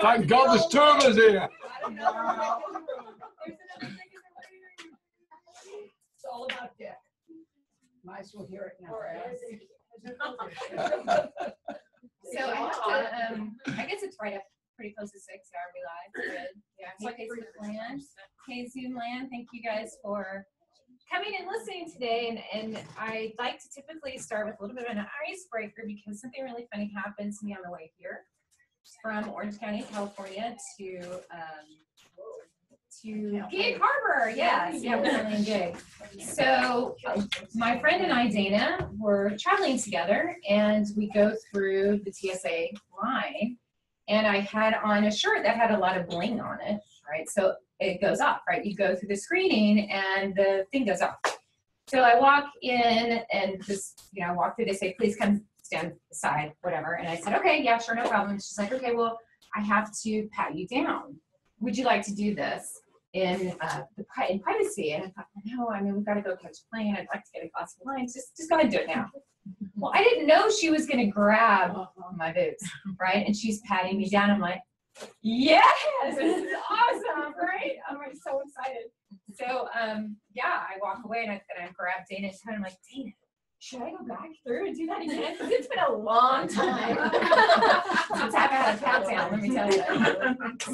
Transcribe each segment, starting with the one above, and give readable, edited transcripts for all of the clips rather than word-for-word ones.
Thank God there's two of us here. It's all about Dick. Might as well hear it now. So I guess it's right up pretty close to 6 hour we live. Good. Yeah. Hey, Facebook land. Hey, Zoom land. Thank you guys for coming and listening today. And I'd like to typically start with a little bit of an icebreaker because something really funny happened to me on the way here from Orange County, California to Gig Harbor. Yes. Yeah, we're really in Gig. So my friend and I, Dana, were traveling together and we go through the TSA line. And I had on a shirt that had a lot of bling on it, right? So it goes off, right? You go through the screening and the thing goes off. So I walk in and just, walk through, they say, please come stand aside, whatever. And I said, okay, yeah, sure, no problem. She's like, okay, well, I have to pat you down. Would you like to do this in privacy? And I thought, no, we've got to go catch a plane. I'd like to get a glass of wine. Just go ahead and do it now. Well, I didn't know she was going to grab my boobs, right? And she's patting me down. I'm like, yes, this is awesome, right? I'm like so excited. So, yeah, I walk away and I grab Dana and I'm like, Dana, should I go back through and do that again? Because it's been a long time since I've had a pat down, let me tell you.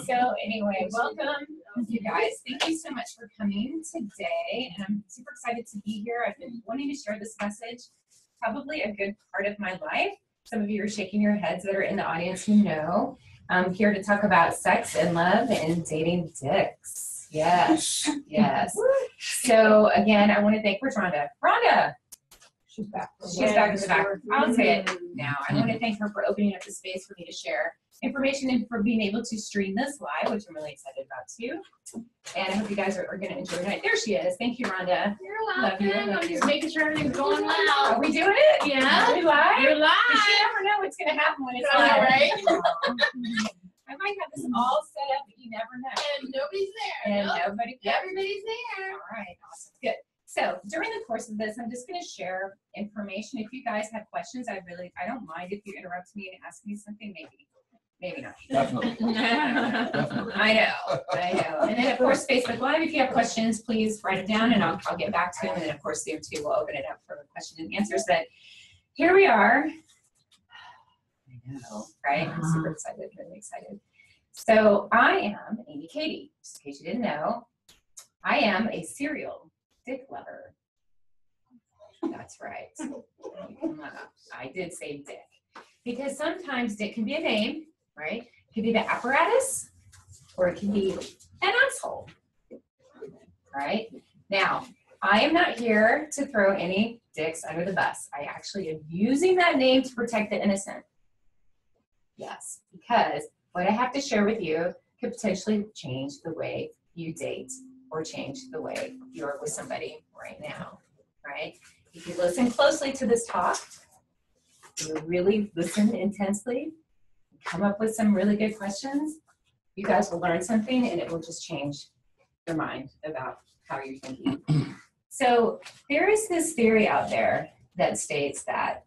So anyway, welcome, you guys. Thank you so much for coming today. And I'm super excited to be here. I've been wanting to share this message probably a good part of my life. Some of you are shaking your heads that are in the audience who know. I'm here to talk about sex and love and dating dicks. Yes, yes. So again, I want to thank, where's Rhonda? Rhonda! She's back. She's back in the back. I'll say it now. I want to thank her for opening up the space for me to share information and for being able to stream this live, which I'm really excited about too. And I hope you guys are going to enjoy the night. There she is. Thank you, Rhonda. You're welcome. Love you. I'm just making sure everything's going well. Are we doing it? Yeah. Are we live? You're live. You never know what's going to happen when it's I know, live. right? I might have this all set up, but you never know. And nobody's there. And Nope. everybody's there. All right, awesome, good. So during the course of this, I'm just going to share information. If you guys have questions, I don't mind if you interrupt me and ask me something. Maybe not. Definitely. Definitely. I know. And then of course, Facebook Live. If you have questions, please write it down, and I'll get back to them. And then of course, Zoom too. We'll open it up for question and answers. But here we are. I know, right? I'm super excited. Really excited. So I am Amy Katie. Just in case you didn't know, I am a serial dick lover. That's right. I did say dick. Because sometimes dick can be a name, right? It can be the apparatus, or it can be an asshole. Right? Now, I am not here to throw any dicks under the bus. I actually am using that name to protect the innocent. Yes, because what I have to share with you could potentially change the way you date or change the way you're with somebody right now, right? If you listen closely to this talk, you really listen intensely, come up with some really good questions, you guys will learn something and it will just change your mind about how you're thinking. So there is this theory out there that states that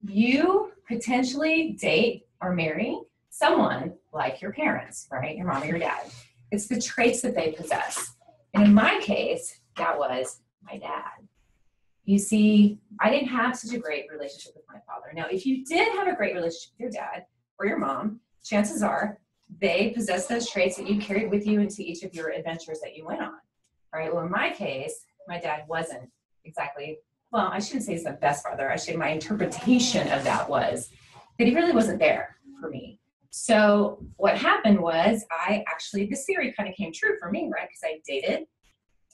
you potentially date or marry someone like your parents, right? Your mom or your dad. It's the traits that they possess. And in my case, that was my dad. You see, I didn't have such a great relationship with my father. Now, if you did have a great relationship with your dad or your mom, chances are they possess those traits that you carried with you into each of your adventures that you went on, right? Well, in my case, my dad wasn't exactly, well, I shouldn't say he's the best father. My interpretation of that was that he really wasn't there for me. So what happened was this theory kind of came true for me, right? Because I dated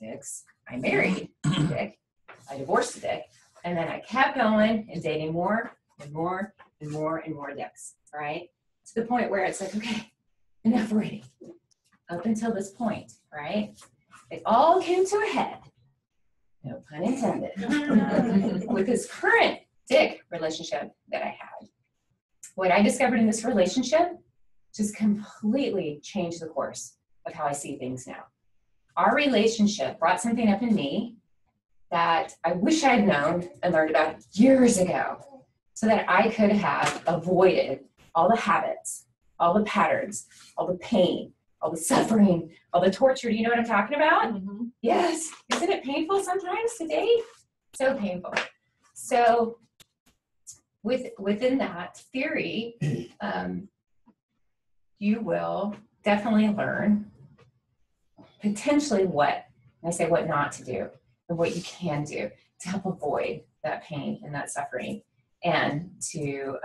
dicks, I married a dick, I divorced a dick, and then I kept going and dating more and more and more and more dicks, right? To the point where it's like, okay, enough already. Up until this point, right? It all came to a head, no pun intended, with this current dick relationship that I had. What I discovered in this relationship just completely changed the course of how I see things now. Our relationship brought something up in me that I wish I had known and learned about years ago so that I could have avoided all the habits all the patterns, all the pain, all the suffering, all the torture. Do you know what I'm talking about? Mhm. Yes. Isn't it painful sometimes to date? So painful. So within that theory, you will definitely learn potentially what, I say what not to do, and what you can do to help avoid that pain and that suffering, and to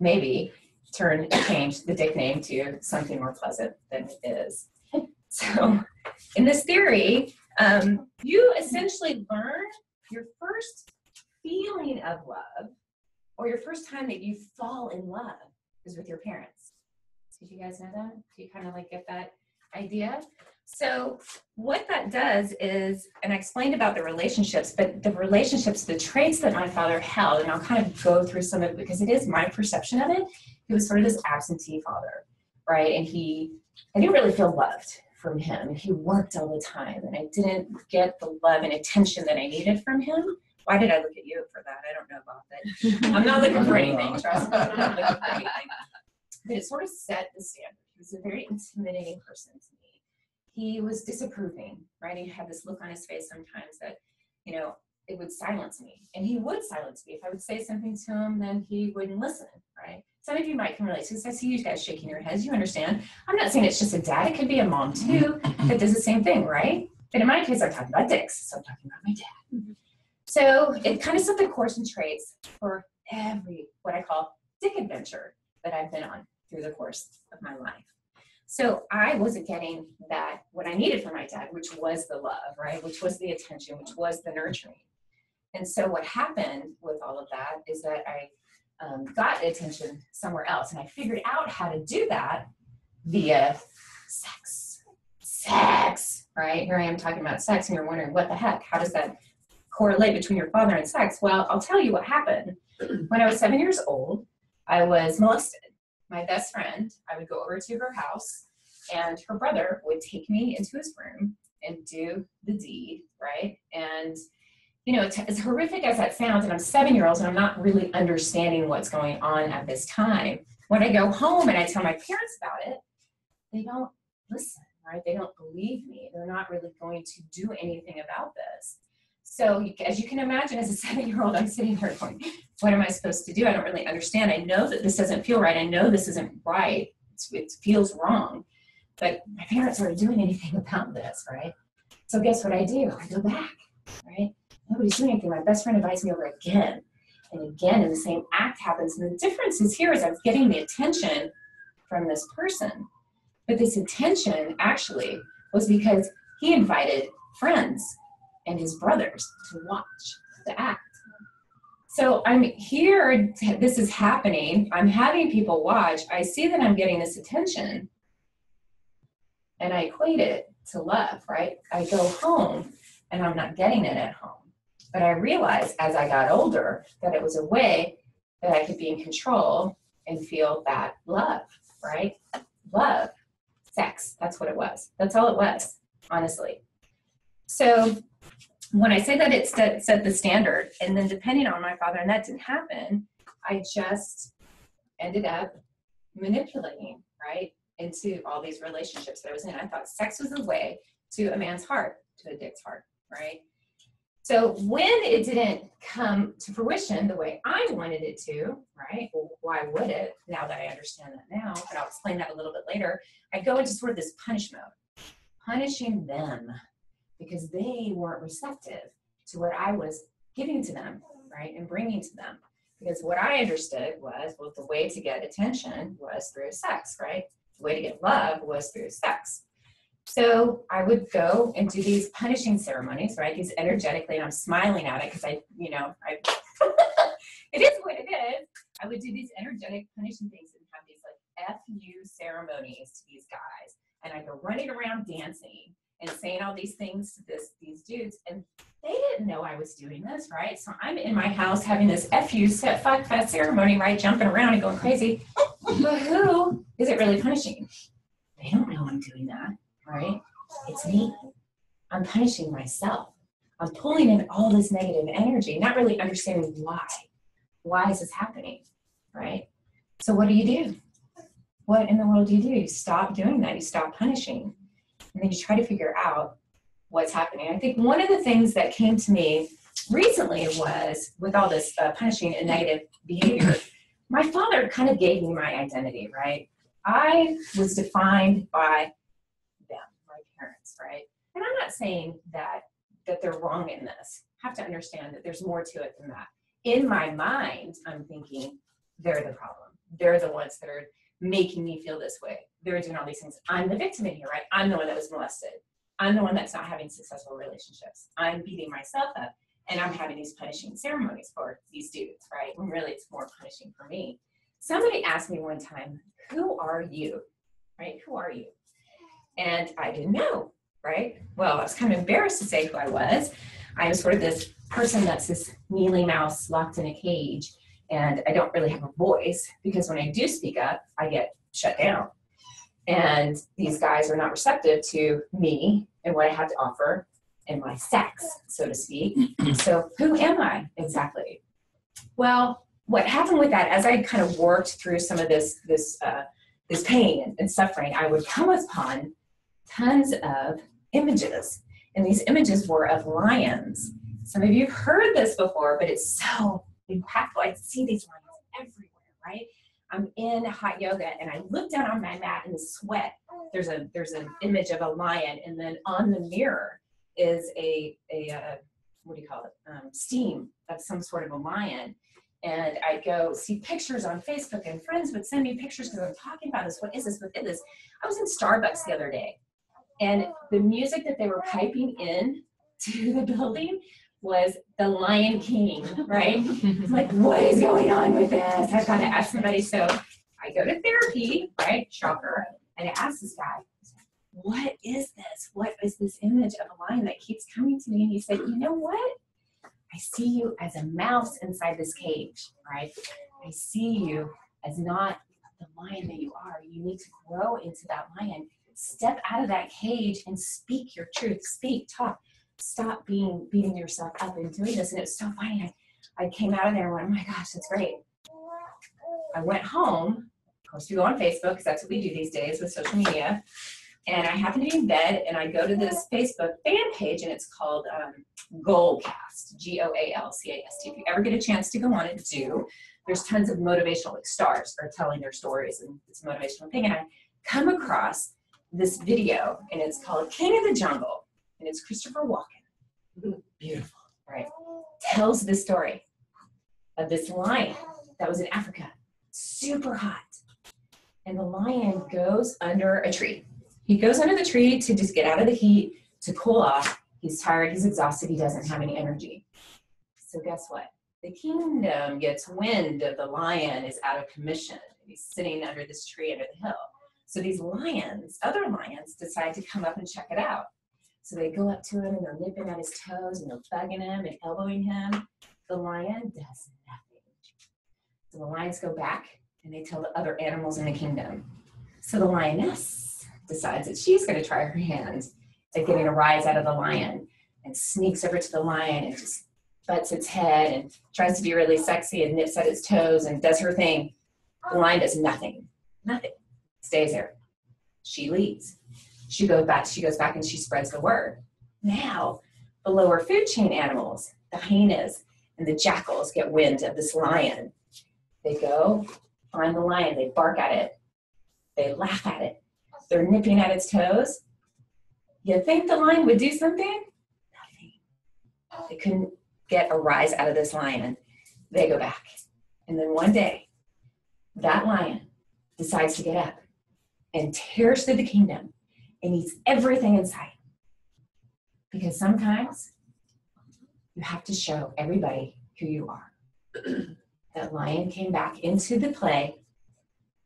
maybe change the dick name to something more pleasant than it is. So in this theory, you essentially learn your first feeling of love, or your first time that you fall in love, is with your parents. Did you guys know that? Do you kind of like get that idea? So what that does is, and I explained about the relationships, but the relationships, the traits that my father held, and I'll kind of go through some of it because it is my perception of it. He was sort of this absentee father, right? And I didn't really feel loved from him. He worked all the time, and I didn't get the love and attention that I needed from him. Why did I look at you for that? I don't know about that. I'm not looking for anything, trust me. I'm not looking for anything. But it sort of set the standard. He was a very intimidating person to me. He was disapproving, right? He had this look on his face sometimes that, it would silence me. And he would silence me. If I would say something to him, then he wouldn't listen, right? Some of you might can relate to this. I see you guys shaking your heads. You understand. I'm not saying it's just a dad. It could be a mom, too, that does the same thing, right? But in my case, I'm talking about dicks. So I'm talking about my dad. So it kind of set the course and traits for every, what I call, dick adventure that I've been on through the course of my life. So I wasn't getting that, what I needed from my dad, which was the love, right? Which was the attention, which was the nurturing. And so what happened with all of that is that I got attention somewhere else. And I figured out how to do that via sex, right? Here I am talking about sex, and you're wondering, what the heck? How does that correlate between your father and sex? Well, I'll tell you what happened. When I was 7 years old, I was molested. My best friend, I would go over to her house, and her brother would take me into his room and do the deed, right? And, as horrific as that sounds, and I'm 7-year-old, and I'm not really understanding what's going on at this time. When I go home and I tell my parents about it, they don't listen, right? They don't believe me. They're not really going to do anything about this. So as you can imagine, as a 7-year-old, I'm sitting there going, what am I supposed to do? I don't really understand. I know that this doesn't feel right. I know this isn't right. It feels wrong. But my parents aren't doing anything about this, right? So guess what I do? I go back, right? Nobody's doing anything. My best friend invites me over again and again, and the same act happens. And the difference is here is I was getting the attention from this person. But this attention actually was because he invited friends and his brothers to watch the act. So I'm here, this is happening, I'm having people watch, I see that I'm getting this attention, and I equate it to love, right? I go home, and I'm not getting it at home. But I realized as I got older that it was a way that I could be in control and feel that love, right? Love, sex, that's what it was. That's all it was, honestly. So when I say that it set the standard, and then depending on my father, and that didn't happen, I just ended up manipulating, right, into all these relationships that I was in. I thought sex was the way to a man's heart, to a dick's heart, right? So when it didn't come to fruition the way I wanted it to, right, well, why would it, now that I understand that now, but I'll explain that a little bit later, I go into sort of this punish mode, punishing them, because they weren't receptive to what I was giving to them, right, and bringing to them. Because what I understood was, well, the way to get attention was through sex, right? The way to get love was through sex. So I would go and do these punishing ceremonies, right, these energetically, and I'm smiling at it because it is what it is. I would do these energetic punishing things and have these like FU ceremonies to these guys. And I'd go running around dancing and saying all these things to these dudes, and they didn't know I was doing this, right? So I'm in my house having this FU fuck fest ceremony, right, jumping around and going crazy. But who is it really punishing? They don't know I'm doing that, right? It's me. I'm punishing myself. I'm pulling in all this negative energy, not really understanding why. Why is this happening, right? So what do? what in the world do? You stop doing that. You stop punishing. And then you try to figure out what's happening. I think one of the things that came to me recently was with all this punishing and negative behavior, my father kind of gave me my identity, right? I was defined by them, my parents, right? And I'm not saying that they're wrong in this. I have to understand that there's more to it than that. In my mind, I'm thinking they're the problem. They're the ones that are making me feel this way. They're doing all these things. I'm the victim in here, right? I'm the one that was molested. I'm the one that's not having successful relationships. I'm beating myself up, and I'm having these punishing ceremonies for these dudes, right? When really it's more punishing for me. Somebody asked me one time, who are you, right? Who are you? And I didn't know, right? Well, I was kind of embarrassed to say who I was. I was sort of this person that's this mealy mouse locked in a cage, and I don't really have a voice because when I do speak up, I get shut down. And these guys are not receptive to me and what I have to offer and my sex, so to speak. So who am I exactly? Well, what happened with that, as I kind of worked through some of this pain and suffering, I would come upon tons of images. And these images were of lions. Some of you have heard this before, but it's so impactful. I see these lions everywhere, right? I'm in hot yoga and I look down on my mat in the sweat. There's an image of a lion, and then on the mirror is a what do you call it? Steam of some sort of a lion. And I go see pictures on Facebook, and friends would send me pictures because I'm talking about this. What is this? What is this? I was in Starbucks the other day, and the music that they were piping in to the building was the Lion King, right? It's like, what is going on with this? I've got to ask somebody. So I go to therapy, right? Shocker. And I ask this guy, what is this? What is this image of a lion that keeps coming to me? And he said, you know what? I see you as a mouse inside this cage, right? I see you as not the lion that you are. You need to grow into that lion. Step out of that cage and speak your truth. Speak, talk. Stop beating yourself up and doing this. And it's so funny. I came out of there and went, oh my gosh, that's great. I went home. Of course, we go on Facebook because that's what we do these days with social media. And I happen to be in bed, and I go to this Facebook fan page, and it's called Goalcast, Goalcast. If you ever get a chance to go on it, do. There's tons of motivational, like stars are telling their stories, and it's a motivational thing. And I come across this video, and it's called King of the Jungle. And it's Christopher Walken. Beautiful, right? Tells the story of this lion that was in Africa, super hot. And the lion goes under a tree. He goes under the tree to just get out of the heat, to cool off. He's tired, he's exhausted, he doesn't have any energy. So guess what? The kingdom gets wind of the lion is out of commission. He's sitting under this tree under the hill. So these lions, other lions, decide to come up and check it out. So they go up to him and they're nipping at his toes and they're bugging him and elbowing him. The lion does nothing. So the lions go back and they tell the other animals in the kingdom. So the lioness decides that she's going to try her hand at getting a rise out of the lion, and sneaks over to the lion and just butts its head and tries to be really sexy and nips at its toes and does her thing. The lion does nothing. Nothing. Stays there. She leaves. She goes back and she spreads the word. Now, the lower food chain animals, the hyenas and the jackals, get wind of this lion. They go find the lion. They bark at it. They laugh at it. They're nipping at its toes. You think the lion would do something? Nothing. They couldn't get a rise out of this lion. They go back. And then one day, that lion decides to get up and tears through the kingdom and eats everything in sight. Because sometimes you have to show everybody who you are. That lion came back into the play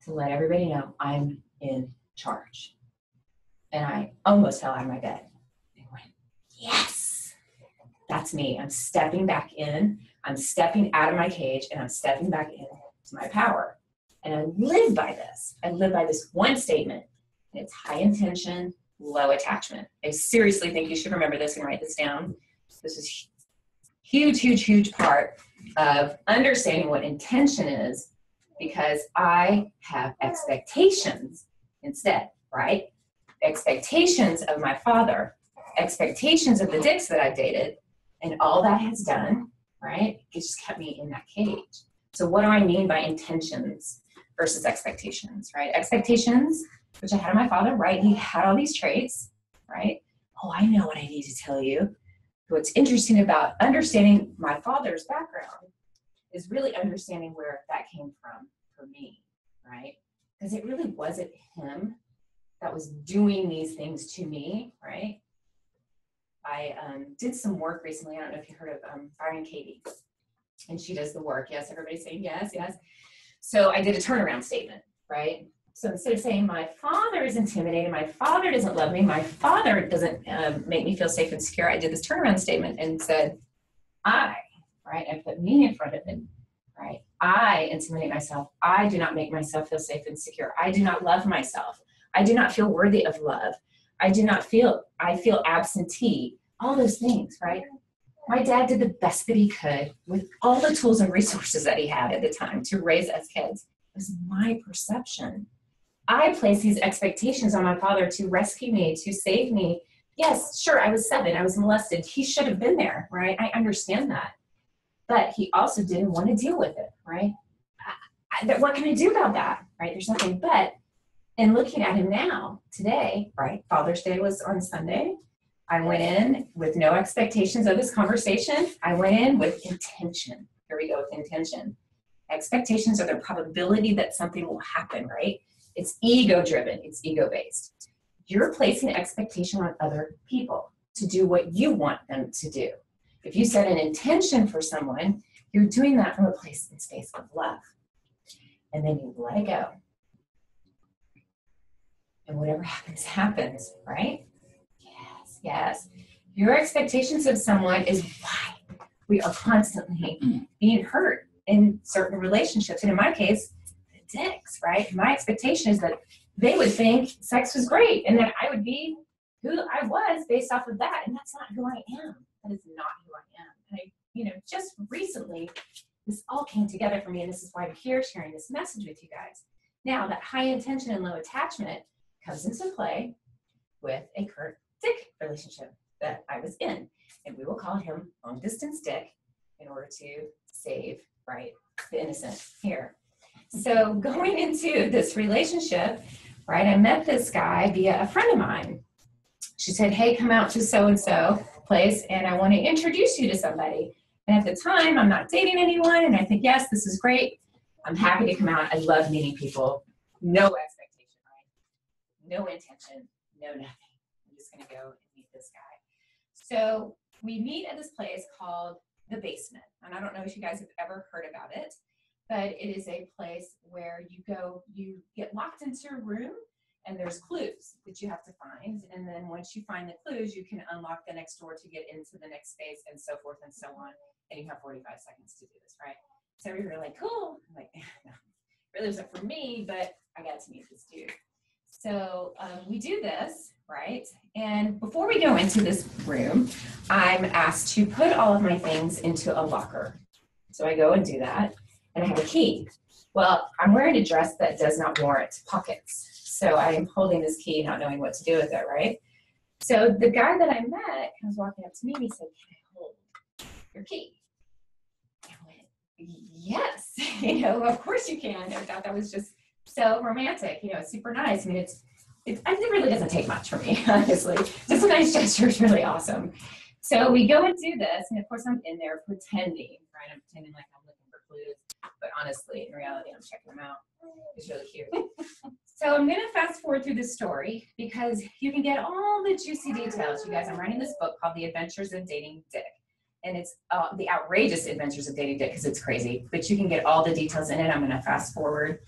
to let everybody know I'm in charge. And I almost fell out of my bed and went, yes, that's me. I'm stepping back in. I'm stepping out of my cage and I'm stepping back into my power. And I live by this. I live by this one statement. And it's high intention, low attachment. I seriously think you should remember this and write this down. This is huge, huge, huge part of understanding what intention is because I have expectations instead, right? Expectations of my father, expectations of the dicks that I dated, and all that has done, right? It just kept me in that cage. So what do I mean by intentions versus expectations, right? Expectations, which I had of my father, right? He had all these traits, right? Oh, I know what I need to tell you. What's interesting about understanding my father's background is really understanding where that came from for me, right? Because it really wasn't him that was doing these things to me, right? I did some work recently. I don't know if you heard of Byron Katie, and she does the work. Yes, everybody's saying yes, yes. So I did a turnaround statement, right? So instead of saying my father is intimidating, my father doesn't love me, my father doesn't make me feel safe and secure, I did this turnaround statement and said, I, right? I put me in front of it, right? I intimidate myself. I do not make myself feel safe and secure. I do not love myself. I do not feel worthy of love. I feel absentee, all those things, right? My dad did the best that he could with all the tools and resources that he had at the time to raise us kids. It was my perception. I placed these expectations on my father to rescue me, to save me. Yes, sure, I was 7, I was molested. He should have been there, right? I understand that. But he also didn't want to deal with it, right? What can I do about that, right? There's nothing but. And looking at him now, today, right? Father's Day was on Sunday. I went in with no expectations of this conversation. I went in with intention. Here we go with intention. Expectations are the probability that something will happen, right? It's ego-driven. It's ego-based. You're placing expectation on other people to do what you want them to do. If you set an intention for someone, you're doing that from a place and space of love. And then you let it go. And whatever happens, happens, right? Yes, yes. Your expectations of someone is why we are constantly being hurt in certain relationships. And in my case, the dicks, right? My expectation is that they would think sex was great and that I would be who I was based off of that. And that's not who I am. That is not who I am. And just recently, this all came together for me. And this is why I'm here sharing this message with you guys. Now, that high intention and low attachment comes into play with a current dick relationship that I was in. And we will call him long distance dick in order to save, right, the innocent here. So going into this relationship, right, I met this guy via a friend of mine. She said, hey, come out to so-and-so place and I want to introduce you to somebody. And at the time, I'm not dating anyone. And I think, yes, this is great. I'm happy to come out. I love meeting people. No expectation, right? No intention, no nothing. I'm just going to go and meet this guy. So we meet at this place called The Basement. And I don't know if you guys have ever heard about it, but it is a place where you get locked into a room and there's clues that you have to find. And then once you find the clues, you can unlock the next door to get into the next space and so forth and so on. And you have 45 seconds to do this, right? So we were like, cool. I'm like, no, really wasn't for me, but I got to meet this dude. So we do this, right? And before we go into this room, I'm asked to put all of my things into a locker. So I go and do that, and I have a key. Well, I'm wearing a dress that does not warrant pockets. So I am holding this key, not knowing what to do with it, right? So the guy that I met comes walking up to me and he said, can I hold your key? I went, yes, of course you can. I thought that was just so romantic, it's super nice. I mean, it really doesn't take much for me, honestly. Just a nice gesture is really awesome. So we go and do this, and of course I'm in there pretending, right? I'm pretending like I'm looking for clues, but honestly, in reality, I'm checking them out. It's really cute. So I'm gonna fast forward through this story because you can get all the juicy details. You guys, I'm writing this book called The Adventures of Dating Dick. And it's The Outrageous Adventures of Dating Dick because it's crazy, but you can get all the details in it. I'm gonna fast forward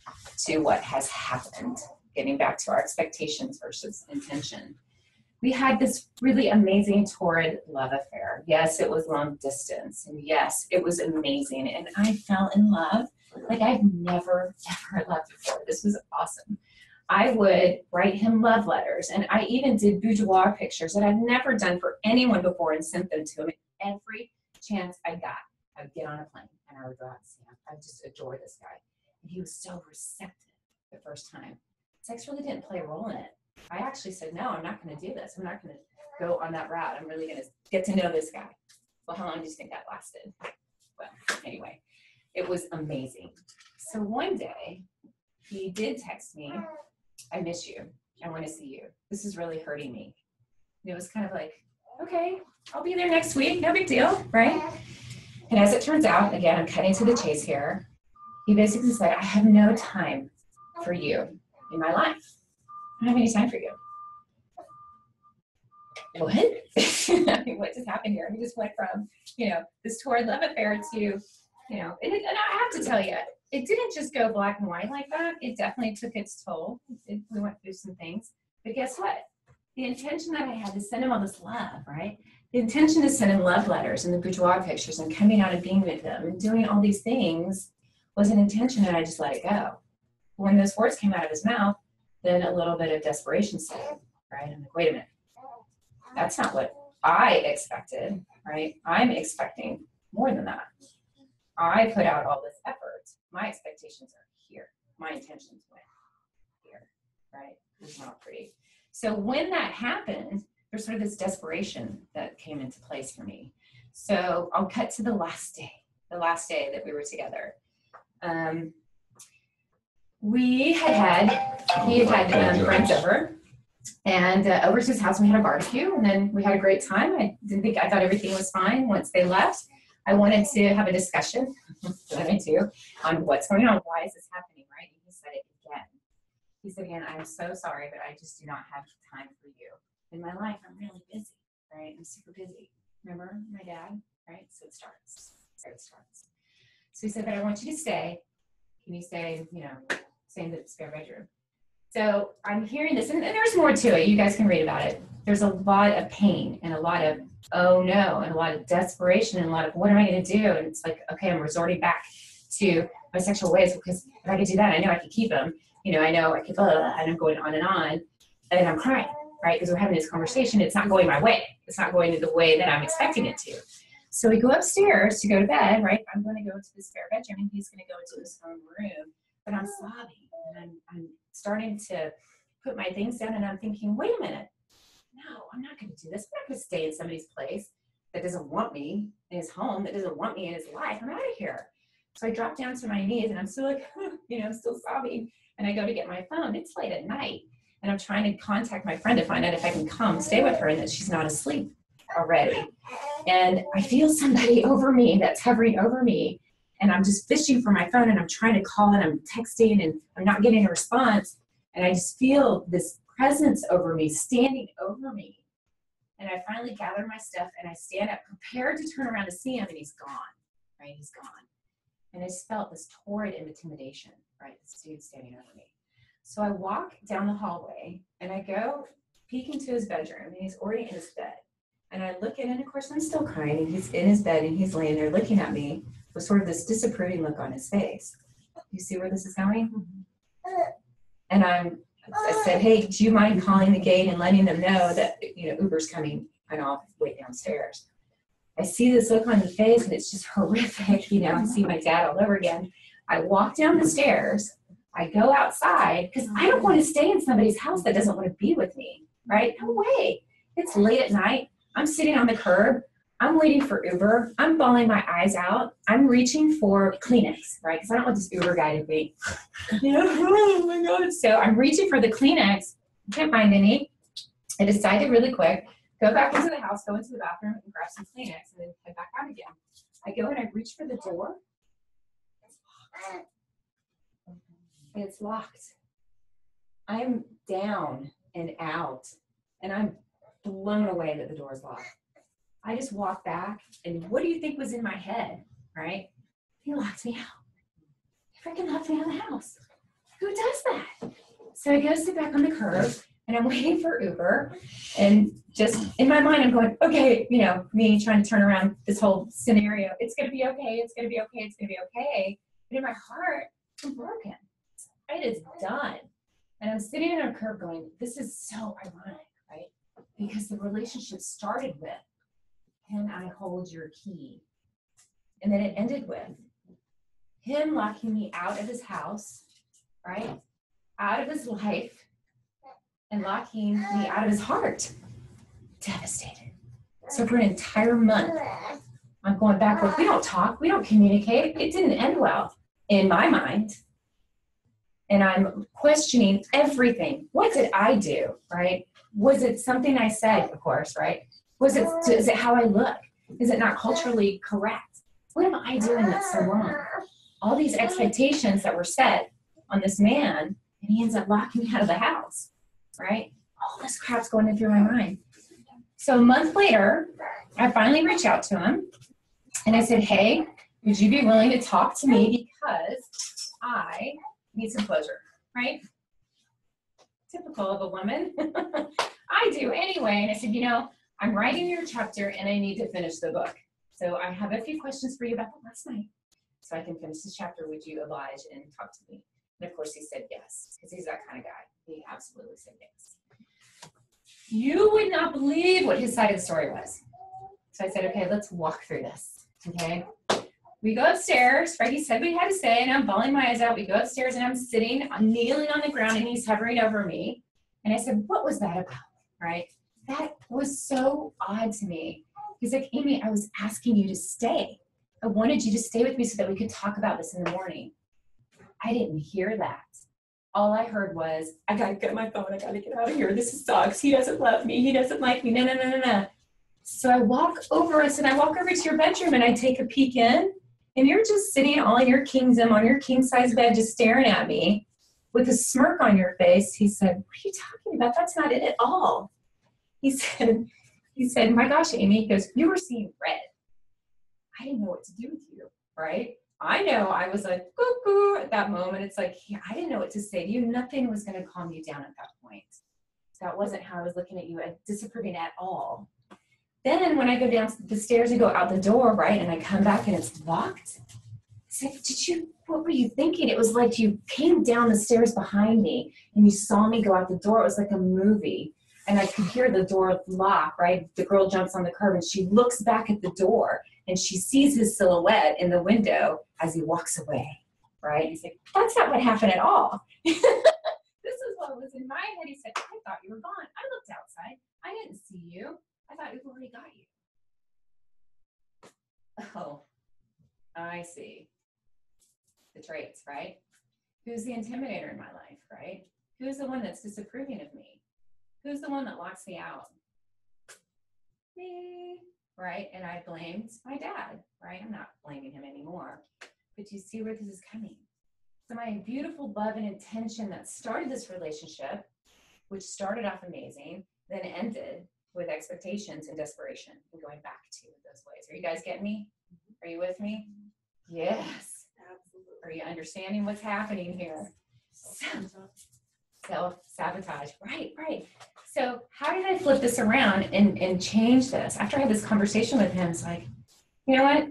to what has happened, getting back to our expectations versus intention. We had this really amazing, torrid love affair. Yes, it was long distance. And yes, it was amazing. And I fell in love like I've never, ever loved before. This was awesome. I would write him love letters. And I even did boudoir pictures that I've never done for anyone before and sent them to him. Every chance I got, I would get on a plane and I would go out and see him. I just adore this guy. And he was so receptive the first time. Sex really didn't play a role in it. I actually said, no, I'm not going to do this. I'm not going to go on that route. I'm really going to get to know this guy. Well, how long do you think that lasted? Well, anyway, it was amazing. So one day, he did text me, I miss you. I want to see you. This is really hurting me. And it was kind of like, okay, I'll be there next week. No big deal, right? And as it turns out, again, I'm cutting to the chase here. He basically said, I have no time for you in my life. I don't have any time for you. What? I mean, what just happened here? He just went from, this torrid love affair to, and I have to tell you, it didn't just go black and white like that. It definitely took its toll. We went through some things. But guess what? The intention that I had to send him all this love, right? The intention to send him love letters and the boudoir pictures and coming out and being with them and doing all these things was an intention, and I just let it go. When those words came out of his mouth, then a little bit of desperation set in, right? I'm like, wait a minute. That's not what I expected, right? I'm expecting more than that. I put out all this effort. My expectations are here. My intentions went here, right? It's not pretty. So when that happened, there's sort of this desperation that came into place for me. So I'll cut to the last day that we were together. He had friends over, and over to his house we had a barbecue, and then we had a great time. I thought everything was fine. Once they left, I wanted to have a discussion, and I do, on what's going on. Why is this happening, right? And he said it again. He said again, I'm so sorry, but I just do not have time for you. In my life, I'm really busy, right? I'm super busy. Remember my dad, right? So it starts. So he said, but I want you to stay. Can you stay, stay in the spare bedroom? So I'm hearing this, and there's more to it. You guys can read about it. There's a lot of pain and a lot of, oh no, and a lot of desperation and a lot of, what am I going to do? And it's like, okay, I'm resorting back to my sexual ways, because if I could do that, I know I could keep them. I know I could, and I'm going on, and I'm crying, right? Because we're having this conversation. It's not going my way. It's not going the way that I'm expecting it to. So we go upstairs to go to bed, right? I'm going to go into the spare bedroom, and he's going to go into his own room. But I'm sobbing, and I'm starting to put my things down, and I'm thinking, wait a minute. No, I'm not going to do this. I'm not going to stay in somebody's place that doesn't want me in his home, that doesn't want me in his life. I'm out of here. So I drop down to my knees, and I'm still like, I'm still sobbing. And I go to get my phone. It's late at night, and I'm trying to contact my friend to find out if I can come stay with her and that she's not asleep already. And I feel somebody over me that's hovering over me, and I'm just fishing for my phone, and I'm trying to call, and I'm texting, and I'm not getting a response. And I just feel this presence over me, standing over me. And I finally gather my stuff, and I stand up, prepared to turn around to see him, and he's gone, right? He's gone. And I just felt this torrid intimidation, right? This dude standing over me. So I walk down the hallway, and I go peek into his bedroom, and he's already in his bed. And I look in, and of course I'm still crying, and he's in his bed, and he's laying there looking at me with sort of this disapproving look on his face. You see where this is going? And I said, hey, do you mind calling the gate and letting them know that, Uber's coming, and I'll wait downstairs. I see this look on his face, and it's just horrific, I see my dad all over again. I walk down the stairs, I go outside, because I don't want to stay in somebody's house that doesn't want to be with me, right? No way. It's late at night. I'm sitting on the curb. I'm waiting for Uber. I'm bawling my eyes out. I'm reaching for Kleenex, right? Because I don't want this Uber guy to be, oh my God. So I'm reaching for the Kleenex. Can't find any. I decided really quick, go back into the house, go into the bathroom, and grab some Kleenex, and then head back out again. I go and I reach for the door. And it's locked. I'm down and out, and I'm blown away that the door is locked. I just walked back, and what do you think was in my head, right? He locked me out. He freaking locked me out of the house. Who does that? So I go sit back on the curb, and I'm waiting for Uber, and just in my mind, I'm going, okay, me trying to turn around this whole scenario. It's going to be okay. It's going to be okay. It's going to be okay. But in my heart, I'm broken. It is done. And I'm sitting on a curb going, this is so ironic, right? Because the relationship started with, can I hold your key? And then it ended with, him locking me out of his house, right? Out of his life, and locking me out of his heart. Devastated. So for an entire month, I'm going back, like, we don't talk, we don't communicate. It didn't end well in my mind. And I'm questioning everything. What did I do, right? Was it something I said, of course, right? Is it how I look? Is it not culturally correct? What am I doing that's so wrong? All these expectations that were set on this man, and he ends up locking me out of the house, right? All this crap's going in through my mind. So a month later, I finally reached out to him, and I said, hey, would you be willing to talk to me because I need some closure, right? Typical of a woman. I do anyway. And I said, I'm writing your chapter and I need to finish the book. So I have a few questions for you about the last night. So I can finish this chapter. Would you oblige and talk to me? And of course he said yes, because he's that kind of guy. He absolutely said yes. You would not believe what his side of the story was. So I said, okay, let's walk through this, okay? We go upstairs, Frankie said what he had to say, and I'm bawling my eyes out. We go upstairs, and I'm sitting, I'm kneeling on the ground, and he's hovering over me. And I said, what was that about, right? That was so odd to me. He's like, Amy, I was asking you to stay. I wanted you to stay with me so that we could talk about this in the morning. I didn't hear that. All I heard was, I got to get my phone. I got to get out of here. This sucks. He doesn't love me. He doesn't like me. No. So I walk over us, and I walk over to your bedroom, and I take a peek in. And you're just sitting all in your kingdom on your king-size bed just staring at me with a smirk on your face. He said, what are you talking about? That's not it at all. He said, my gosh, Amy, he goes, you were seeing red. I didn't know what to do with you, right? I know I was like, cuckoo at that moment. It's like, yeah, I didn't know what to say to you. Nothing was going to calm you down at that point. That wasn't how I was looking at you, disapproving at all. Then when I go down the stairs and go out the door, right, and I come back and it's locked, I said, what were you thinking? It was like you came down the stairs behind me and you saw me go out the door. It was like a movie. And I could hear the door lock, right? The girl jumps on the curb and she looks back at the door and she sees his silhouette in the window as he walks away, right? He's like, that's not what happened at all. This is what was in my head. He said, I thought you were gone. I looked outside. I didn't see you. I thought we've already got you. Oh, I see. The traits, right? Who's the intimidator in my life, right? Who's the one that's disapproving of me? Who's the one that locks me out? Me, right? And I blamed my dad, right? I'm not blaming him anymore. But you see where this is coming. So my beautiful love and intention that started this relationship, which started off amazing, then ended with expectations and desperation and going back to those ways. Are you guys getting me? Are you with me? Yes. Absolutely. Are you understanding what's happening here? Self-sabotage. Right. So how did I flip this around and change this? After I had this conversation with him, it's like, you know what?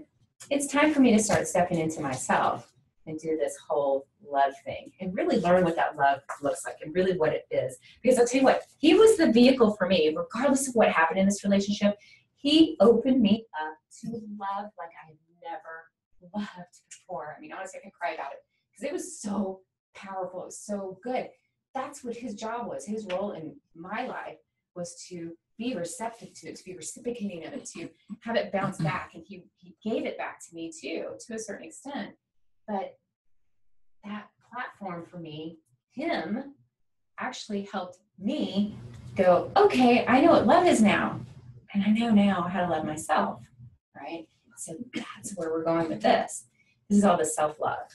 It's time for me to start stepping into myself and do this whole love thing and really learn what that love looks like and really what it is. Because I'll tell you what, he was the vehicle for me, regardless of what happened in this relationship. He opened me up to love like I had never loved before. I mean, honestly, I could cry about it because it was so powerful. It was so good. That's what his job was. His role in my life was to be receptive to it, to be reciprocating of it, to have it bounce back. And he gave it back to me too, to a certain extent. But that platform for me, him, actually helped me go, okay, I know what love is now. And I know now how to love myself, right? So that's where we're going with this. This is all the self-love,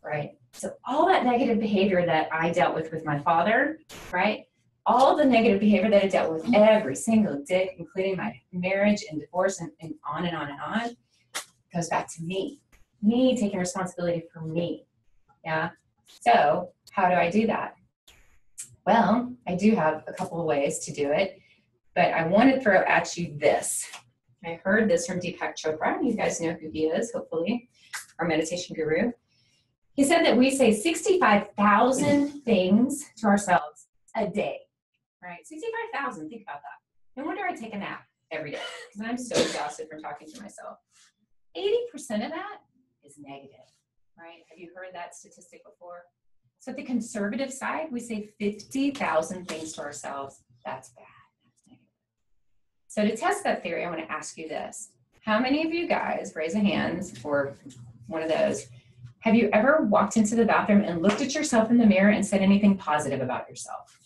right? So all that negative behavior that I dealt with my father, right? All the negative behavior that I dealt with every single day, including my marriage and divorce and on and on and on, goes back to me. Me taking responsibility for me, yeah? So how do I do that? Well, I do have a couple of ways to do it, but I want to throw at you this. I heard this from Deepak Chopra. You guys know who he is, hopefully, our meditation guru. He said that we say 65,000 things to ourselves a day, right? 65,000, think about that. No wonder I take a nap every day because I'm so exhausted from talking to myself. 80% of that is negative. right? Have you heard that statistic before? So at the conservative side, we say 50,000 things to ourselves. That's bad. That's negative. So to test that theory, I want to ask you this. How many of you guys, raise a hand or one of those, have you ever walked into the bathroom and looked at yourself in the mirror and said anything positive about yourself?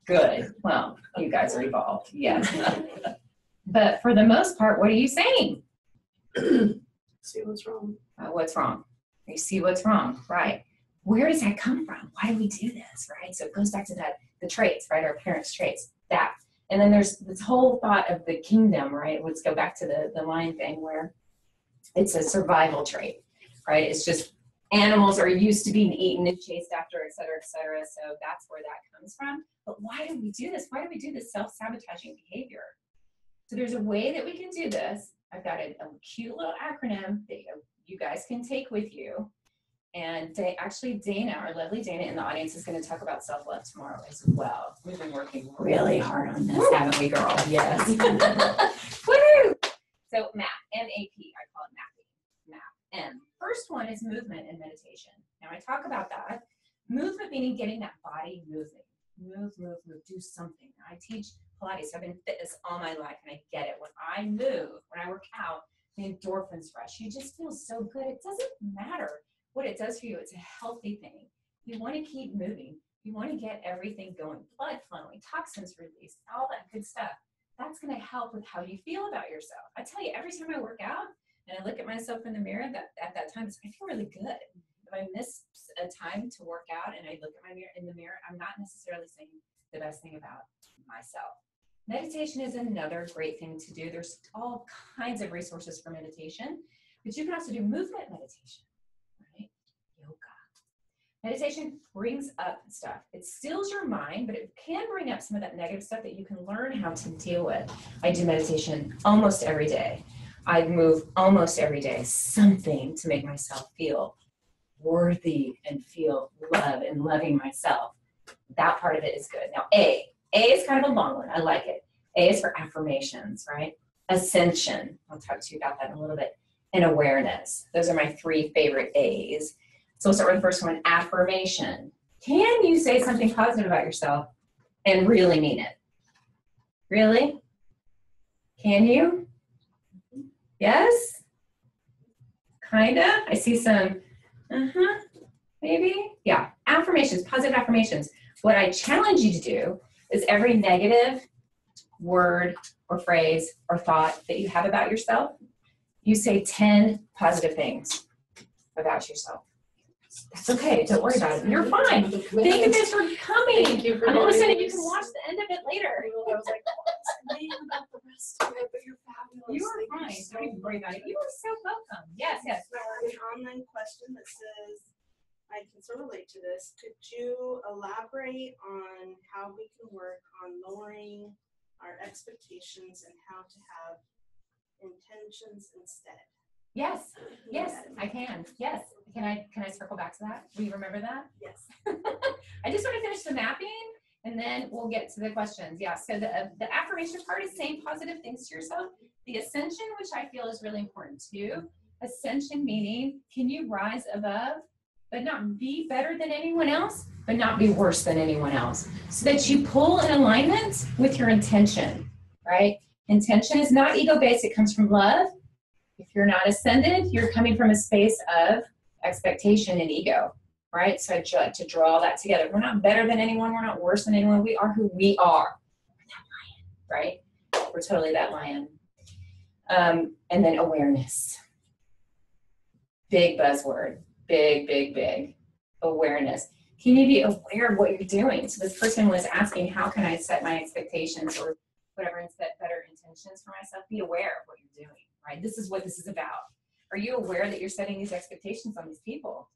Good. Well, you guys are evolved. Yes. But for the most part, what are you saying? See what's wrong. What's wrong? You see what's wrong, right? Where does that come from? Why do we do this, right? So it goes back to the traits, right? Our parents' traits, that. And then there's this whole thought of the kingdom, right? Let's go back to the lion thing where it's a survival trait, right? It's just animals are used to being eaten and chased after, et cetera, et cetera. So that's where that comes from. But why do we do this? Why do we do this self-sabotaging behavior? So there's a way that we can do this. I've got a cute little acronym that you guys can take with you. And actually Dana, our lovely Dana in the audience, is going to talk about self-love tomorrow as well. We've been working really hard on this, haven't we, girl? Yes. Woo! So MAP, M-A-P, I call it mapping. MAP, M. First one is movement and meditation. Now I talk about that. Movement meaning getting that body moving. Move, do something. I teach Pilates. I've been in fitness all my life and I get it. When I move, when I work out, the endorphins rush. You just feel so good. It doesn't matter what it does for you. It's a healthy thing. You want to keep moving. You want to get everything going, blood flowing, toxins released, all that good stuff. That's going to help with how you feel about yourself. I tell you, every time I work out and I look at myself in the mirror, at that time, I feel really good. If I miss a time to work out and I look at my mirror in the mirror, I'm not necessarily saying the best thing about myself. Meditation is another great thing to do. There's all kinds of resources for meditation, but you can also do movement meditation, right? Yoga. Meditation brings up stuff. It stills your mind, but it can bring up some of that negative stuff that you can learn how to deal with. I do meditation almost every day. I move almost every day, something to make myself feel worthy and feel love and loving myself. That part of it is good. Now, A is kind of a long one. I like it. A is for affirmations, right? Ascension. I'll talk to you about that in a little bit. And awareness. Those are my 3 favorite A's. So we'll start with the first one, affirmation. Can you say something positive about yourself and really mean it? Really? Can you? Yes? Kinda? I see some, maybe? Yeah, affirmations, positive affirmations. What I challenge you to do is every negative word or phrase or thought that you have about yourself, you say 10 positive things about yourself. That's okay. Don't worry about it. You're fine. Thank you guys for coming. Thank you for I'm almost doing saying you this. can watch the end of it later. I was like, what's the name about the rest of it? But you're fabulous. You are Thank fine. so Don't even worry about it. much. You are so welcome. Yes, yes. So an online question that says, I can sort of relate to this. Could you elaborate on how we can work on lowering our expectations and how to have intentions instead? Yes, yes, I can. Yes. Can I circle back to that? Will you remember that? Yes. I just want to finish the mapping and then we'll get to the questions. Yeah, so the affirmation part is saying positive things to yourself. The ascension, which I feel is really important too. Ascension meaning, can you rise above, but not be better than anyone else, but not be worse than anyone else. So that you pull in alignment with your intention, right? Intention is not ego-based, it comes from love. If you're not ascended, you're coming from a space of expectation and ego, right? So I like to draw that together. We're not better than anyone. We're not worse than anyone. We are who we are. We're that lion, right? We're totally that lion. And then awareness. Big buzzword. Big, big, big. Awareness. Can you be aware of what you're doing? So this person was asking, how can I set my expectations or whatever and set better intentions for myself? Be aware of what you're doing, right? This is what this is about. Are you aware that you're setting these expectations on these people?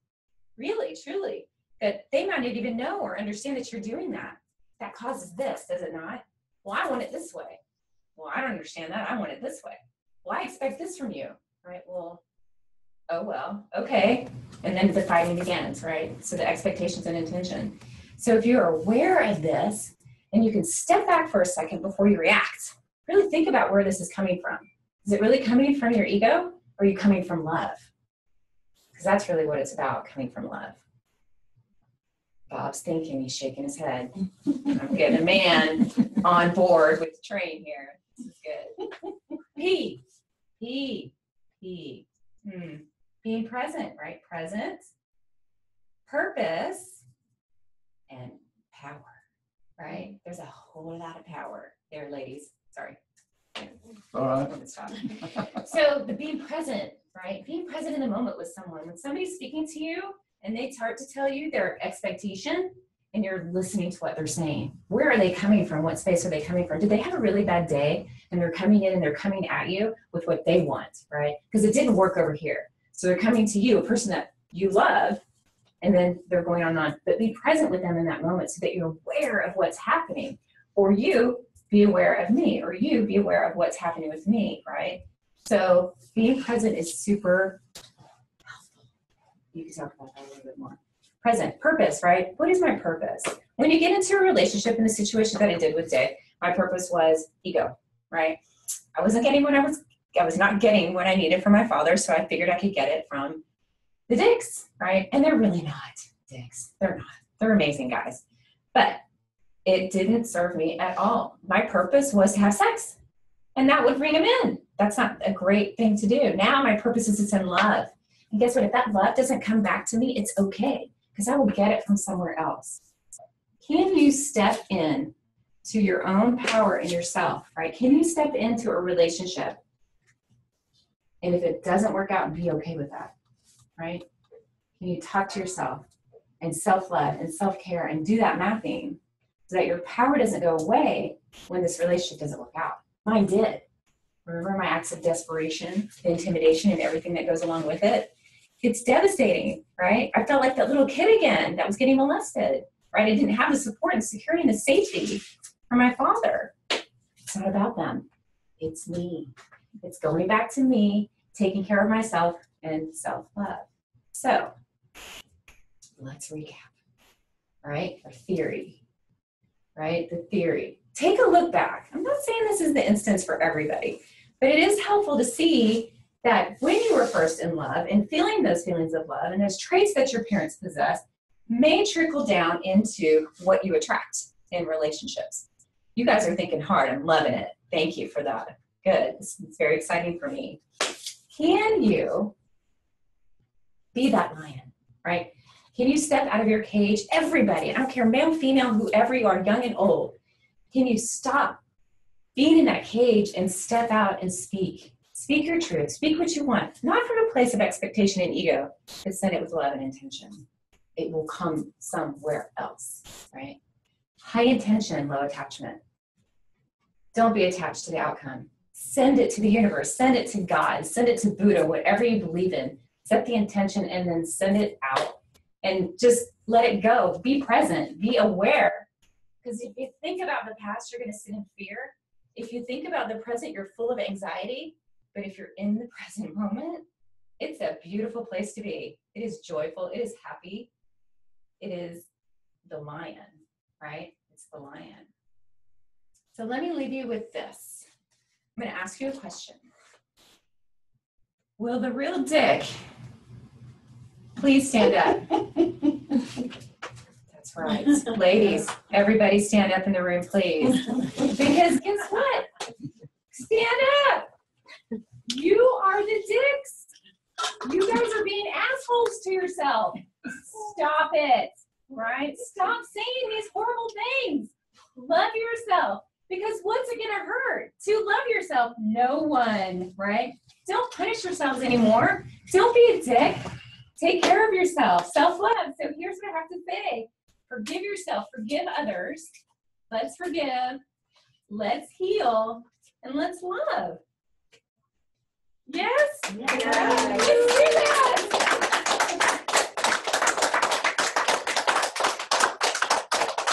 Really, truly, that they might not even know or understand that you're doing that. That causes this, does it not? Well, I want it this way. Well, I don't understand that. I want it this way. Well, I expect this from you, right? Well, oh, well, okay. And then the fighting begins, right? So the expectations and intention. So if you're aware of this and you can step back for a second before you react, really think about where this is coming from. Is it really coming from your ego or are you coming from love? Because that's really what it's about, coming from love. Bob's thinking, he's shaking his head. I'm getting a man on board with the train here. This is good. P. Being present, right? Present, purpose, and power, right? There's a whole lot of power there, ladies. Sorry. All right. Stop. So the being present, right? Being present in the moment with someone. When somebody's speaking to you and they start to tell you their expectation and you're listening to what they're saying. Where are they coming from? What space are they coming from? Did they have a really bad day and they're coming in and they're coming at you with what they want, right? Because it didn't work over here. So they're coming to you, a person that you love, and then they're going on and on. But be present with them in that moment so that you're aware of what's happening. Or you be aware of me, or you be aware of what's happening with me, right? So being present is super helpful. You can talk about that a little bit more. Present, purpose, right? What is my purpose? When you get into a relationship in the situation that I did with Dick, my purpose was ego, right? I wasn't getting what I was not getting what I needed from my father, so I figured I could get it from the Dicks, right? And they're really not Dicks. They're not. They're amazing guys. But it didn't serve me at all. My purpose was to have sex, and that would bring him in. That's not a great thing to do. Now my purpose is to send love. And guess what? If that love doesn't come back to me, it's okay, because I will get it from somewhere else. Can you step in to your own power in yourself, right? Can you step into a relationship? And if it doesn't work out, be okay with that, right? Can you talk to yourself and self-love and self-care and do that mapping so that your power doesn't go away when this relationship doesn't work out? Mine did. Remember my acts of desperation, the intimidation, and everything that goes along with it? It's devastating, right? I felt like that little kid again that was getting molested, right? I didn't have the support and security and the safety from my father. It's not about them. It's me. It's going back to me, taking care of myself and self-love. So let's recap, right? Our theory, right? The theory. Take a look back. I'm not saying this is the instance for everybody, but it is helpful to see that when you were first in love and feeling those feelings of love and those traits that your parents possess may trickle down into what you attract in relationships. You guys are thinking hard. I'm loving it. Thank you for that. Good. It's very exciting for me. Can you be that lion, right? Can you step out of your cage? Everybody, I don't care, male, female, whoever you are, young and old. Can you stop being in that cage and step out and speak? Speak your truth. Speak what you want. Not from a place of expectation and ego, but send it with love and intention. It will come somewhere else, right? High intention, low attachment. Don't be attached to the outcome. Send it to the universe. Send it to God. Send it to Buddha, whatever you believe in. Set the intention and then send it out. And just let it go. Be present. Be aware. Because if you think about the past, you're going to sit in fear. If you think about the present, you're full of anxiety. But if you're in the present moment, it's a beautiful place to be. It is joyful. It is happy. It is the lion, right? It's the lion. So let me leave you with this. I'm going to ask you a question. Will the real Dick please stand up? That's right. Ladies, everybody stand up in the room, please. Because guess what? Stand up. You are the Dicks. You guys are being assholes to yourself. Stop it, right? Stop saying these horrible things. Love yourself. Because what's it going to hurt to love yourself? No one, right? Don't punish yourselves anymore. Don't be a dick. Take care of yourself. Self-love. So here's what I have to say. Forgive yourself. Forgive others. Let's forgive. Let's heal. And let's love. Yes? Yes. Let's do that.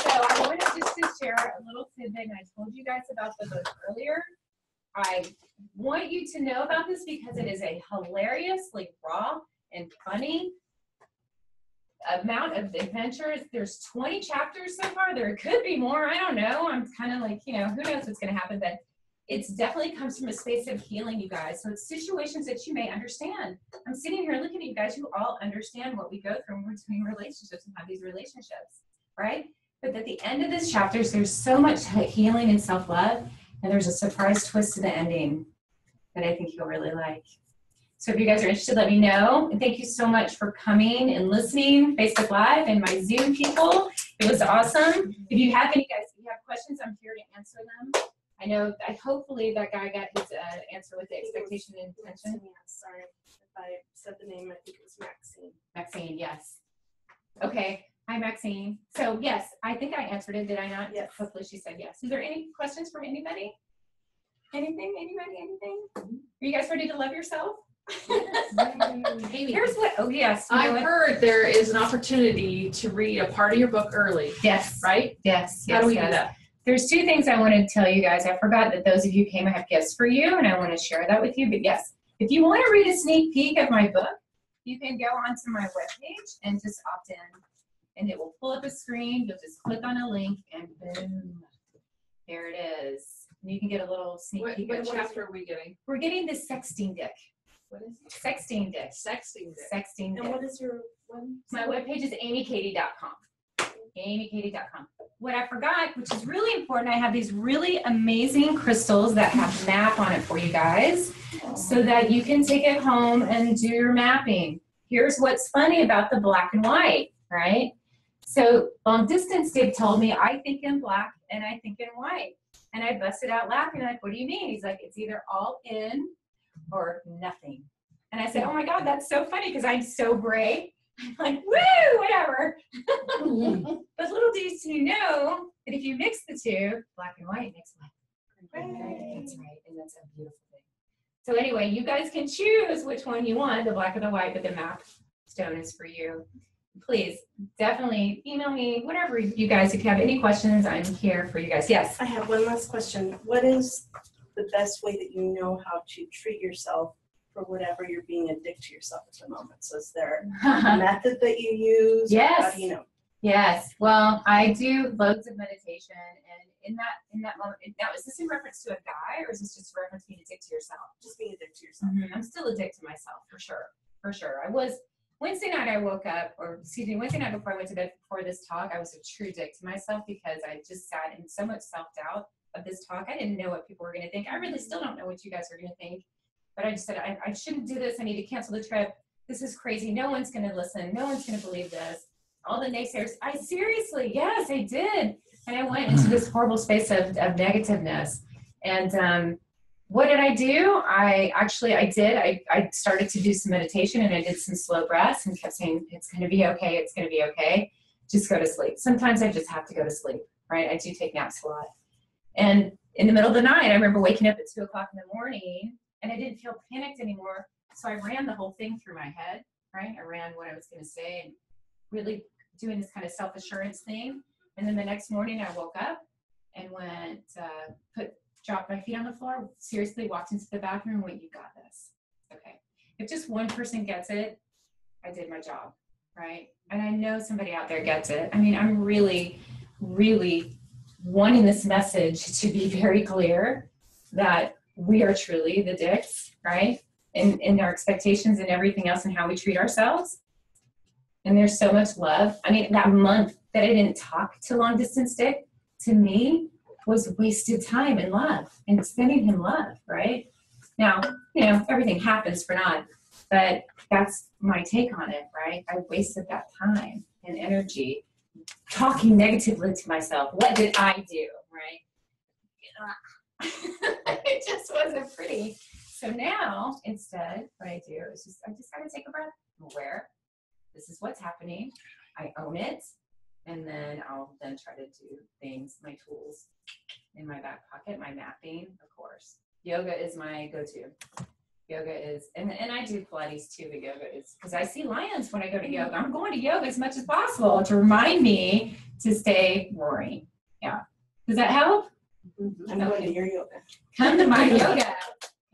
So I wanted just to share a little tidbit, and I told you guys about the book earlier. I want you to know about this because it is a hilariously raw and funny amount of adventures. There's 20 chapters so far. There could be more. I don't know. I'm kind of like, who knows what's going to happen. But it's definitely comes from a space of healing, you guys. So it's situations that you may understand. I'm sitting here looking at you guys, you all understand what we go through between relationships and have these relationships, right? But at the end of this chapter, there's so much healing and self-love, and there's a surprise twist to the ending that I think you'll really like. So if you guys are interested, let me know. And thank you so much for coming and listening, Facebook Live and my Zoom people. It was awesome. If you have any guys, if you have questions, I'm here to answer them. I know, hopefully that guy got his answer with the expectation and intention. Yeah, sorry if I said the name. I think it was Maxine. Maxine, yes. Okay, hi Maxine. So yes, I think I answered it, did I not? Yes. Hopefully she said yes. Is there any questions from anybody? Anything, anybody, anything? Are you guys ready to love yourself? Amy, Here's what, oh yes. You know I've what? heard there is an opportunity to read a part of your book early, Yes, right? yes, How do we do yes. that? There's two things I want to tell you guys. I forgot that those of you came, I have gifts for you, and I want to share that with you. But yes, if you want to read a sneak peek of my book, you can go onto my webpage and just opt in. And it will pull up a screen. You'll just click on a link, and boom, there it is. And you can get a little sneak What peek. of what chapter are we getting? we're getting the sexting dick. What is it? Sexting dick. Sexting day. Sexting And dick. what is your one? My webpage is amykatie.com. amykatie.com. What I forgot, which is really important, I have these really amazing crystals that have map on it for you guys so that you can take it home and do your mapping. Here's what's funny about the black and white, right? So long distance Dave told me, I think in black and I think in white. And I busted out laughing, like, what do you mean? He's like, it's either all in or nothing. And I said, oh my God, that's so funny because I'm so brave. I'm like, woo, whatever. But little do you know that if you mix the two, black and white makes black. That's right, and that's a beautiful thing. So anyway, you guys can choose which one you want, the black or the white, but the map stone is for you. Please, definitely email me, whatever you guys, if you have any questions, I'm here for you guys. Yes? I have one last question. What is the best way that you know how to treat yourself for whatever you're being addicted to yourself at the moment? So is there a method that you use? Yes. How do you know? Yes. Well, I do loads of meditation, and in that moment, now is this in reference to a guy, or is this just reference being addicted to yourself? Just being addicted to yourself. I'm still addicted to myself, for sure. For sure. I was, Wednesday night I woke up, or excuse me, Wednesday night before I went to bed for this talk, I was a true dick to myself because I just sat in so much self-doubt of this talk. I didn't know what people were going to think. I really still don't know what you guys are going to think. But I just said, I shouldn't do this. I need to cancel the trip. This is crazy. No one's going to listen. No one's going to believe this. All the naysayers. I seriously, yes, I did. And I went into this horrible space of negativeness. And what did I do? I started to do some meditation, and I did some slow breaths and kept saying, it's going to be okay. It's going to be okay. Just go to sleep. Sometimes I just have to go to sleep, right? I do take naps a lot. And in the middle of the night, I remember waking up at 2 o'clock in the morning, and I didn't feel panicked anymore. So I ran the whole thing through my head, right? I ran what I was going to say and really doing this kind of self-assurance thing. And then the next morning I woke up and went, dropped my feet on the floor, seriously walked into the bathroom and went, you got this. Okay. If just one person gets it, I did my job, right? And I know somebody out there gets it. I mean, I'm really, really wanting this message to be very clear that we are truly the dicks, right? In our expectations and everything else and how we treat ourselves. And there's so much love. I mean, that month that I didn't talk to long distance dick, to me, was wasted time in love and sending him love, right? Now, you know, everything happens for naught, but that's my take on it, right? I wasted that time and energy talking negatively to myself. What did I do, right? It just wasn't pretty. So now, instead, what I do is I just gotta take a breath. I'm aware. This is what's happening. I own it. And then I'll then try to do things, my tools in my back pocket, my mapping, of course. Yoga is my go-to. Yoga is, and I do Pilates too, but yoga is, because I see lions when I go to yoga. I'm going to yoga as much as possible to remind me to stay roaring. Yeah. Does that help? I'm going to your yoga. Come to my yoga.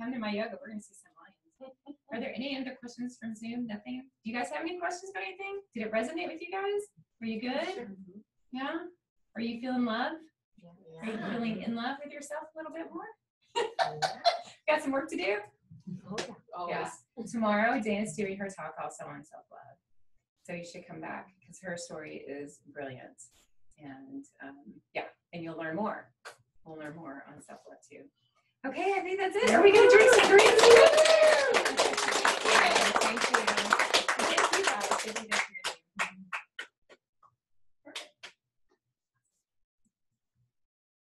Come to my yoga. We're going to see some lions. Are there any other questions from Zoom? Nothing? Do you guys have any questions about anything? Did it resonate with you guys? Were you good? Yeah? Are you feeling love? Are you feeling in love with yourself a little bit more? Got some work to do? Always. Yeah. Tomorrow, Dana's doing her talk also on self-love. So you should come back because her story is brilliant. And yeah, and you'll learn more. We'll learn more on self-love too. Okay, I think that's it. Are we going to drink some drinks?